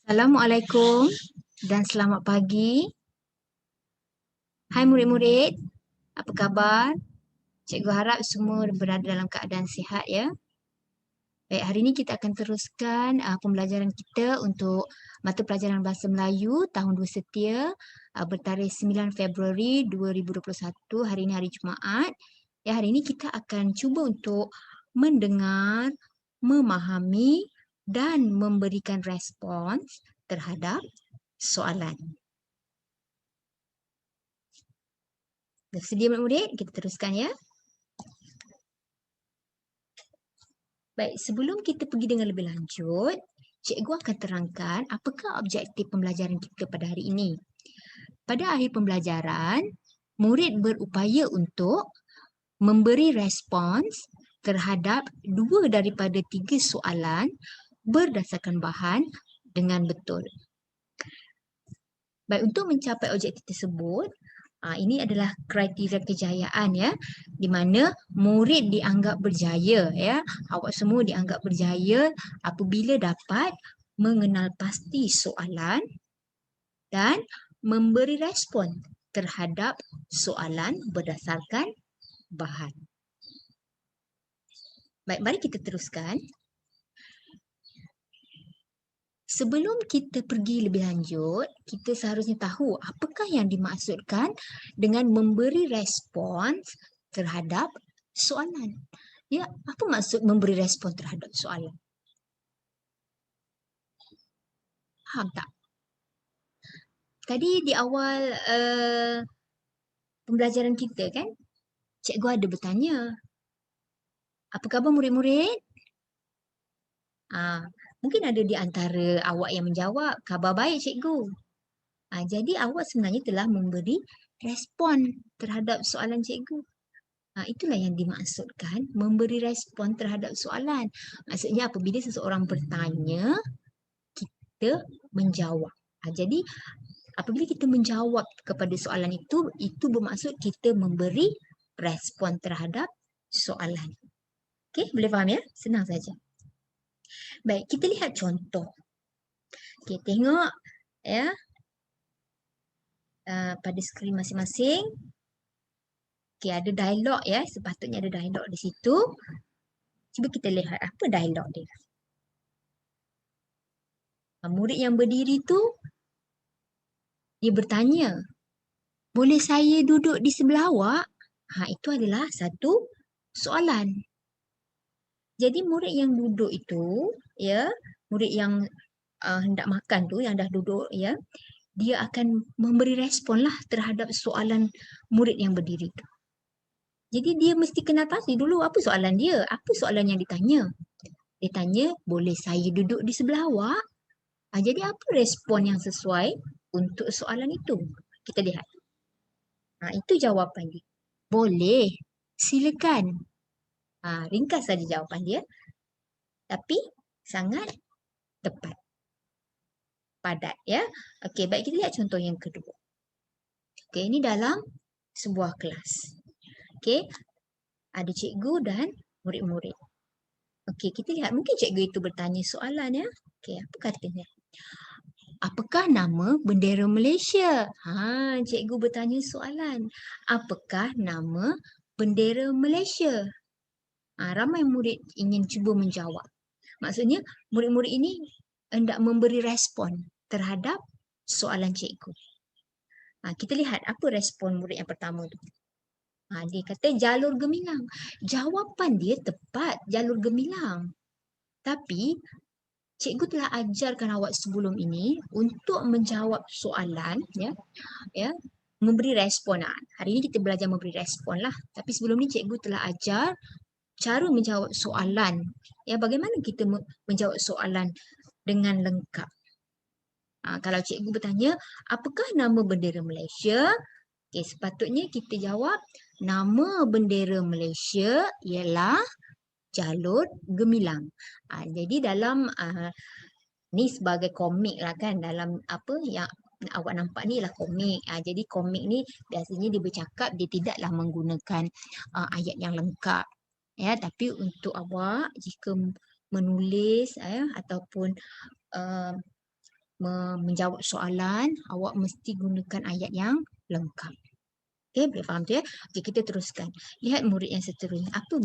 Assalamualaikum dan selamat pagi. Hai murid-murid, apa khabar? Cikgu harap semua berada dalam keadaan sihat ya. Baik, hari ini kita akan teruskan pembelajaran kita untuk mata pelajaran Bahasa Melayu tahun 2 setia bertarikh 9 Februari 2021. Hari ini hari Jumaat. Ya, hari ini kita akan cuba untuk mendengar, memahami dan memberikan respons terhadap soalan. Dah sedia murid-murid? Kita teruskan ya. Baik, sebelum kita pergi dengan lebih lanjut, cikgu akan terangkan apakah objektif pembelajaran kita pada hari ini. Pada akhir pembelajaran, murid berupaya untuk memberi respons terhadap 2 daripada 3 soalan berdasarkan bahan dengan betul. Baik, untuk mencapai objektif tersebut, ini adalah kriteria kejayaan ya, di mana murid dianggap berjaya ya. Awak semua dianggap berjaya apabila dapat mengenal pasti soalan dan memberi respon terhadap soalan berdasarkan bahan. Baik, mari kita teruskan. Sebelum kita pergi lebih lanjut, kita seharusnya tahu apakah yang dimaksudkan dengan memberi respons terhadap soalan. Ya, apa maksud memberi respon terhadap soalan? Faham tak? Tadi di awal pembelajaran kita kan, cikgu ada bertanya, apa khabar murid-murid? Mungkin ada di antara awak yang menjawab, khabar baik cikgu. Jadi awak sebenarnya telah memberi respon terhadap soalan cikgu. Itulah yang dimaksudkan memberi respon terhadap soalan. Maksudnya apabila seseorang bertanya, kita menjawab. Jadi apabila kita menjawab kepada soalan itu bermaksud kita memberi respon terhadap soalan. Okey, boleh faham ya? Senang saja. Baik, kita lihat contoh. Okey, tengok ya. Pada skrin masing-masing. Okey, ada dialog ya. Sepatutnya ada dialog di situ. Cuba kita lihat apa dialog dia. Murid yang berdiri tu dia bertanya, boleh saya duduk di sebelah awak? Itu adalah satu soalan. Jadi murid yang duduk itu, ya, murid yang hendak makan tu, yang dah duduk, ya, dia akan memberi respon lah terhadap soalan murid yang berdiri tu. Jadi dia mesti kenal pasti dulu apa soalan dia, apa soalan yang ditanya. Dia tanya, boleh saya duduk di sebelah awak? Jadi apa respon yang sesuai untuk soalan itu? Kita lihat. Itu jawapan dia. Boleh, silakan. Ringkas saja jawapan dia. Tapi sangat tepat. Padat ya. Okey, baik kita lihat contoh yang kedua. Okey, ini dalam sebuah kelas. Okey, ada cikgu dan murid-murid. Okey, kita lihat mungkin cikgu itu bertanya soalan ya. Okey, apa katanya? Apakah nama bendera Malaysia? Cikgu bertanya soalan. Apakah nama bendera Malaysia? Ramai murid ingin cuba menjawab. Maksudnya murid-murid ini hendak memberi respon terhadap soalan cikgu. Kita lihat apa respon murid yang pertama tu. Dia kata jalur gemilang. Jawapan dia tepat, jalur gemilang. Tapi cikgu telah ajarkan awak sebelum ini untuk menjawab soalan, ya, memberi respon. Hari ini kita belajar memberi respon lah. Tapi sebelum ni cikgu telah ajar cara menjawab soalan. Ya, bagaimana kita menjawab soalan dengan lengkap. Kalau cikgu bertanya, apakah nama bendera Malaysia? Sepatutnya kita jawab, nama bendera Malaysia ialah jalur gemilang. Jadi dalam ni sebagai komik lah kan, dalam apa yang awak nampak ni ialah komik. Jadi komik ni biasanya dia bercakap, dia tidaklah menggunakan ayat yang lengkap. Ya, tapi untuk awak jika menulis ataupun menjawab soalan, awak mesti gunakan ayat yang lengkap. Okey, boleh faham tu ya? Okey, kita teruskan. Lihat murid yang seterusnya. Apa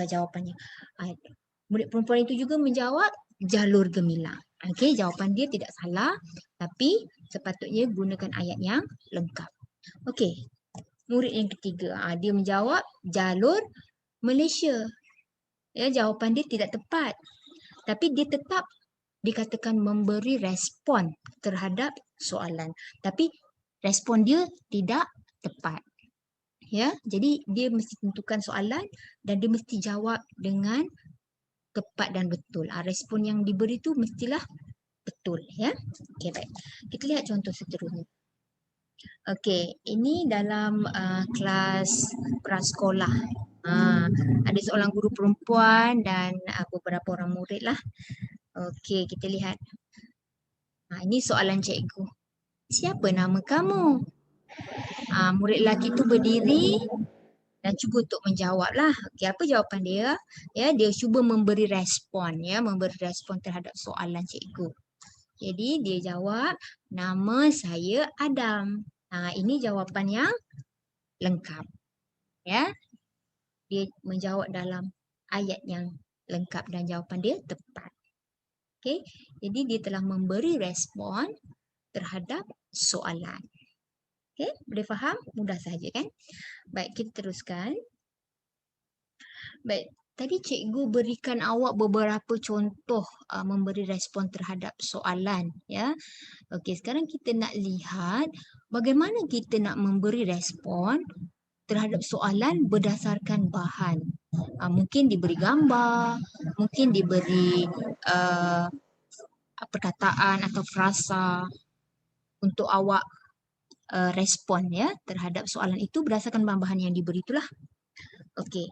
jawapannya? Murid perempuan itu juga menjawab jalur gemilang. Okey, jawapan dia tidak salah, tapi sepatutnya gunakan ayat yang lengkap. Okey, murid yang ketiga, dia menjawab jalur Malaysia. Ya, jawapan dia tidak tepat. Tapi dia tetap dikatakan memberi respon terhadap soalan. Tapi respon dia tidak tepat. Ya, jadi dia mesti tentukan soalan dan dia mesti jawab dengan tepat dan betul. Respon yang diberi tu mestilah betul, ya. Okey, baik. Kita lihat contoh seterusnya. Okey, ini dalam kelas prasekolah. Ada seorang guru perempuan dan beberapa orang murid lah. Okey, kita lihat. Ini soalan cikgu. Siapa nama kamu? Murid lelaki tu berdiri dan cuba untuk menjawab lah. Okey, apa jawapan dia? Ya, dia cuba memberi respon, ya, memberi respon terhadap soalan cikgu. Jadi dia jawab, nama saya Adam. Ini jawapan yang lengkap. Ya, dia menjawab dalam ayat yang lengkap dan jawapan dia tepat. Okey, jadi dia telah memberi respon terhadap soalan. Okey, boleh faham? Mudah saja kan? Baik, kita teruskan. Baik, tadi cikgu berikan awak beberapa contoh memberi respon terhadap soalan, ya. Okey, sekarang kita nak lihat bagaimana kita nak memberi respon terhadap soalan berdasarkan bahan. Mungkin diberi gambar, mungkin diberi perkataan atau frasa untuk awak respon, ya, terhadap soalan itu berdasarkan bahan-bahan yang diberi itulah. Okey.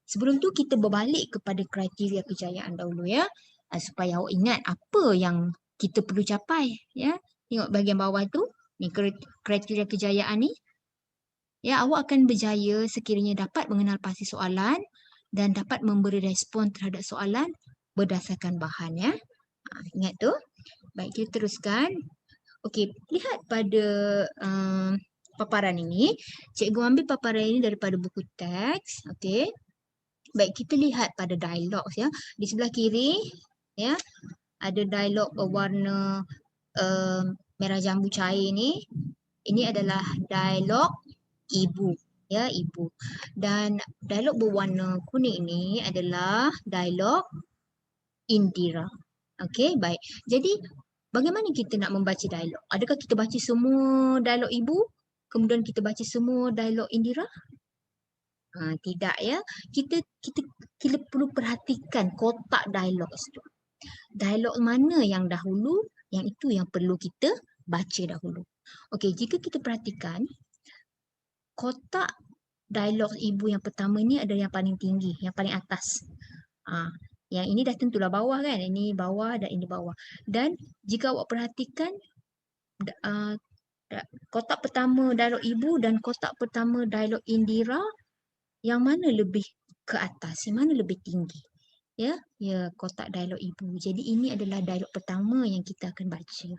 Sebelum tu kita berbalik kepada kriteria kejayaan dahulu, ya. Supaya awak ingat apa yang kita perlu capai, ya. Tengok bahagian bawah tu, ni kriteria kejayaan ni. Ya, awak akan berjaya sekiranya dapat mengenal pasti soalan dan dapat memberi respon terhadap soalan berdasarkan bahan, ya. Ingat tu. Baik, kita teruskan. Okey, lihat pada paparan ini. Cikgu ambil paparan ini daripada buku teks. Okey. Baik, kita lihat pada dialog, ya. Di sebelah kiri, ya, ada dialog berwarna merah jambu cair ni. Ini adalah dialog ibu, ya, ibu. Dan dialog berwarna kuning ni adalah dialog Indira. Okey, baik. Jadi bagaimana kita nak membaca dialog? Adakah kita baca semua dialog ibu, kemudian kita baca semua dialog Indira? Tidak, ya. Kita perlu perhatikan kotak dialog itu. Dialog mana yang dahulu, yang itu yang perlu kita baca dahulu. Okey, jika kita perhatikan kotak dialog ibu yang pertama ni adalah yang paling tinggi, yang paling atas. Yang ini dah tentulah bawah kan. Ini bawah dan ini bawah. Dan jika awak perhatikan kotak pertama dialog ibu dan kotak pertama dialog Indira, yang mana lebih ke atas, yang mana lebih tinggi? Ya, kotak dialog ibu. Jadi ini adalah dialog pertama yang kita akan baca.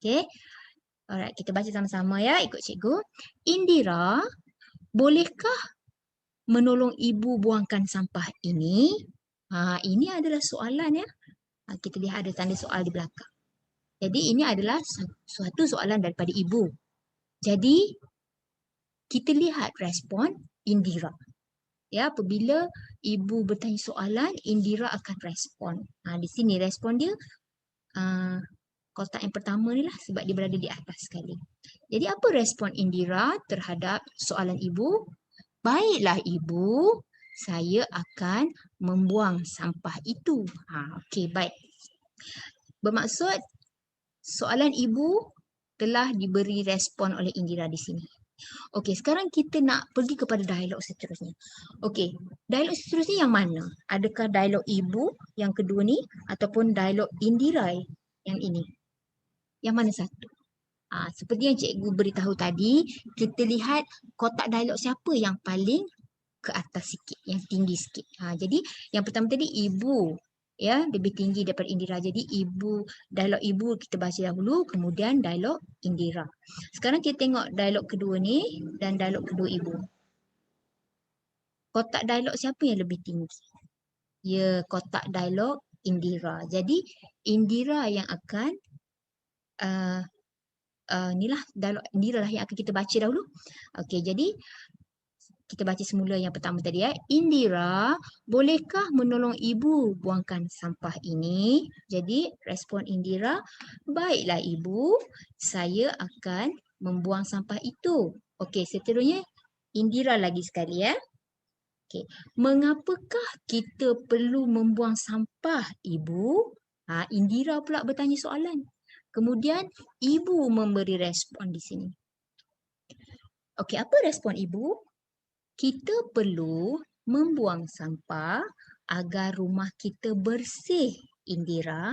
Okey. Alright, kita baca sama-sama, ya, ikut cikgu. Indira, bolehkah menolong ibu buangkan sampah ini? Ini adalah soalan, ya. Kita lihat ada tanda soal di belakang. Jadi ini adalah suatu soalan daripada ibu. Jadi kita lihat respon Indira. Ya, apabila ibu bertanya soalan, Indira akan respon. Di sini respon dia kotak yang pertama ni lah, sebab dia berada di atas sekali. Jadi apa respon Indira terhadap soalan ibu? Baiklah ibu, saya akan membuang sampah itu. Okey, baik. Bermaksud soalan ibu telah diberi respon oleh Indira di sini. Okey, sekarang kita nak pergi kepada dialog seterusnya. Okey, dialog seterusnya yang mana? Adakah dialog ibu yang kedua ni ataupun dialog Indira yang ini? Yang mana satu? Seperti yang cikgu beritahu tadi, kita lihat kotak dialog siapa yang paling ke atas sikit, yang tinggi sikit. Jadi yang pertama tadi ibu Ya, lebih tinggi daripada Indira. Jadi dialog ibu kita baca dahulu, kemudian dialog Indira. Sekarang kita tengok dialog kedua ni dan dialog kedua ibu. Kotak dialog siapa yang lebih tinggi? Ya, kotak dialog Indira. Jadi Indira yang akan inilah dialog Indira lah yang akan kita baca dahulu. Okey, jadi kita baca semula yang pertama tadi ya. Indira, bolehkah menolong ibu buangkan sampah ini? Jadi respon Indira, baiklah ibu, saya akan membuang sampah itu. Okey, seterusnya Indira lagi sekali ya. Okey, mengapakah kita perlu membuang sampah ibu? Indira pula bertanya soalan. Kemudian ibu memberi respon di sini. Okey, apa respon ibu? Kita perlu membuang sampah agar rumah kita bersih, Indira.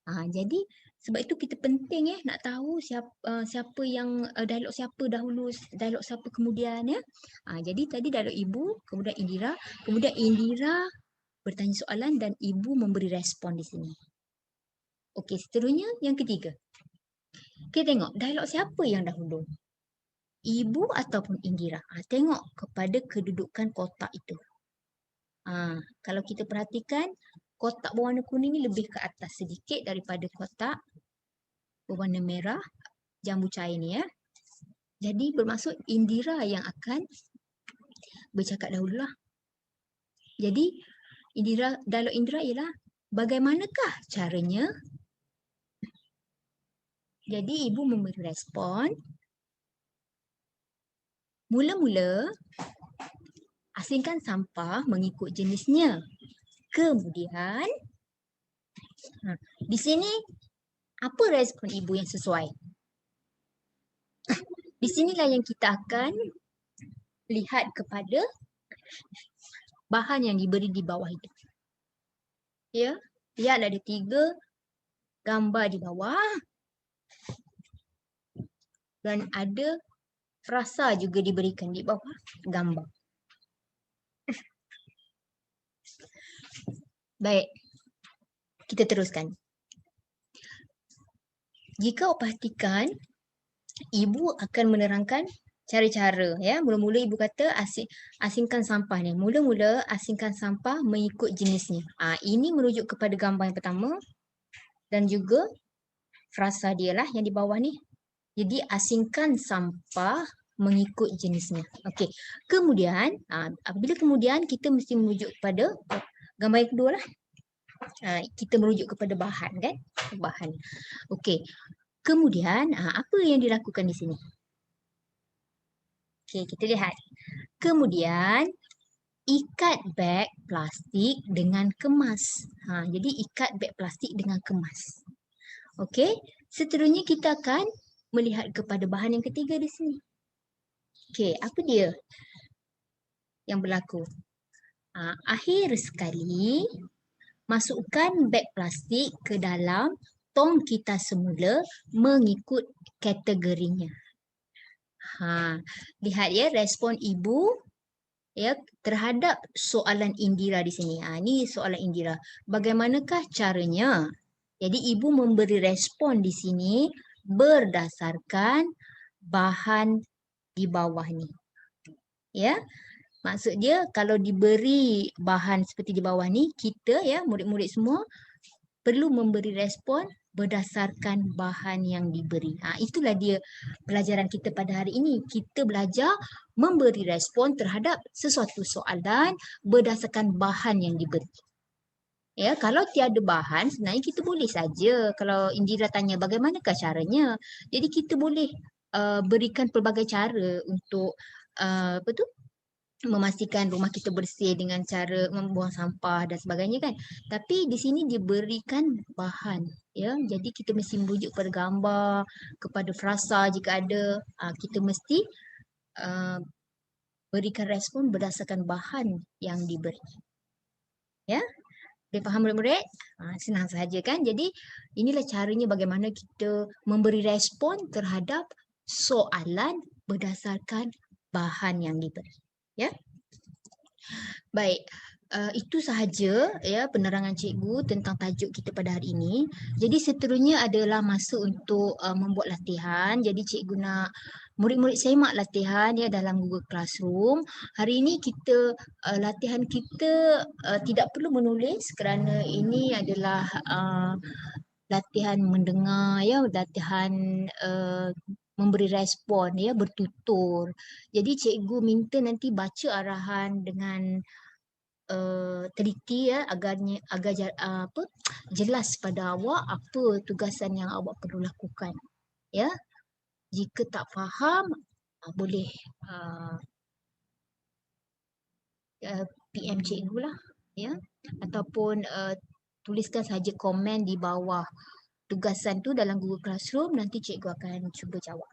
Jadi sebab itu kita penting nak tahu siapa yang dialog siapa dahulu, dialog siapa kemudian ya. Jadi tadi dialog ibu, kemudian Indira bertanya soalan dan ibu memberi respon di sini. Okey, seterusnya yang ketiga. Kita tengok dialog siapa yang dahulu? Ibu ataupun Indira. Tengok kepada kedudukan kotak itu. Kalau kita perhatikan, kotak berwarna kuning ni lebih ke atas sedikit daripada kotak berwarna merah jambu cair ni ya. Jadi bermaksud Indira yang akan bercakap dahululah. Jadi dialog Indira ialah bagaimanakah caranya? Jadi ibu memberi respon. Mula-mula asingkan sampah mengikut jenisnya. Kemudian di sini apa respon ibu yang sesuai? Di sinilah yang kita akan lihat kepada bahan yang diberi di bawah itu. Ya, lihat ada 3 gambar di bawah dan ada frasa juga diberikan di bawah gambar. Baik, kita teruskan. Jika awak perhatikan, ibu akan menerangkan cara-cara ya. Mula-mula ibu kata asingkan sampah ni. Mula-mula asingkan sampah mengikut jenisnya. Ini merujuk kepada gambar yang pertama dan juga frasa dia lah yang di bawah ni. Jadi asingkan sampah mengikut jenisnya. Okey. Kemudian apabila kemudian kita mesti merujuk kepada gambar yang kedua lah. Kita merujuk kepada bahan kan? Bahan. Okey. Kemudian apa yang dilakukan di sini? Okey, kita lihat. Kemudian ikat beg plastik dengan kemas. Jadi ikat beg plastik dengan kemas. Okey, seterusnya kita akan melihat kepada bahan yang ketiga di sini. Okey, apa dia yang berlaku? Akhir sekali, masukkan beg plastik ke dalam tong kita semula mengikut kategorinya. Lihat ya respon ibu ya terhadap soalan Indira di sini. Ini soalan Indira. Bagaimanakah caranya? Jadi ibu memberi respon di sini berdasarkan bahan di bawah ni. Ya. Maksud dia kalau diberi bahan seperti di bawah ni, kita ya murid-murid semua perlu memberi respon berdasarkan bahan yang diberi. Itulah dia pelajaran kita pada hari ini. Kita belajar memberi respon terhadap sesuatu soalan berdasarkan bahan yang diberi. Ya, kalau tiada bahan sebenarnya kita boleh saja kalau Indira tanya bagaimanakah caranya. Jadi kita boleh berikan pelbagai cara untuk memastikan rumah kita bersih dengan cara membuang sampah dan sebagainya kan. Tapi di sini diberikan bahan ya. Jadi kita mesti merujuk pada gambar, kepada frasa jika ada. Kita mesti berikan respon berdasarkan bahan yang diberi. Ya. Boleh faham murid-murid? Senang sahaja kan. Jadi inilah caranya bagaimana kita memberi respon terhadap soalan berdasarkan bahan yang diberi. Ya. Baik. Itu sahaja ya penerangan cikgu tentang tajuk kita pada hari ini. Jadi seterusnya adalah masa untuk membuat latihan. Jadi cikgu nak murid-murid semak latihan ya dalam Google Classroom. Hari ini kita latihan kita tidak perlu menulis kerana ini adalah latihan mendengar ya, latihan memberi respon ya, bertutur. Jadi cikgu minta nanti baca arahan dengan teliti ya agar jelas pada awak apa tugasan yang awak perlu lakukan ya. Jika tak faham boleh uh, PM cikgu lah ya, ataupun tuliskan saja komen di bawah tugasan tu dalam Google Classroom, nanti cikgu akan cuba jawab.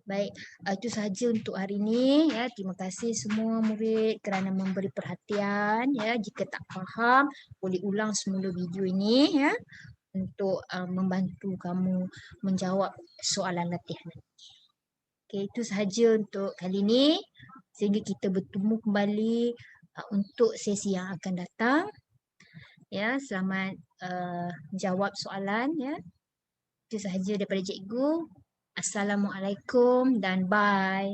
Baik, itu sahaja untuk hari ini ya. Terima kasih semua murid kerana memberi perhatian ya. Jika tak faham, boleh ulang semula video ini ya untuk membantu kamu menjawab soalan latihan. Okey, itu sahaja untuk kali ini. Sehingga kita bertemu kembali untuk sesi yang akan datang. Ya, selamat jawab soalan ya. Itu sahaja daripada cikgu. Assalamualaikum dan bye.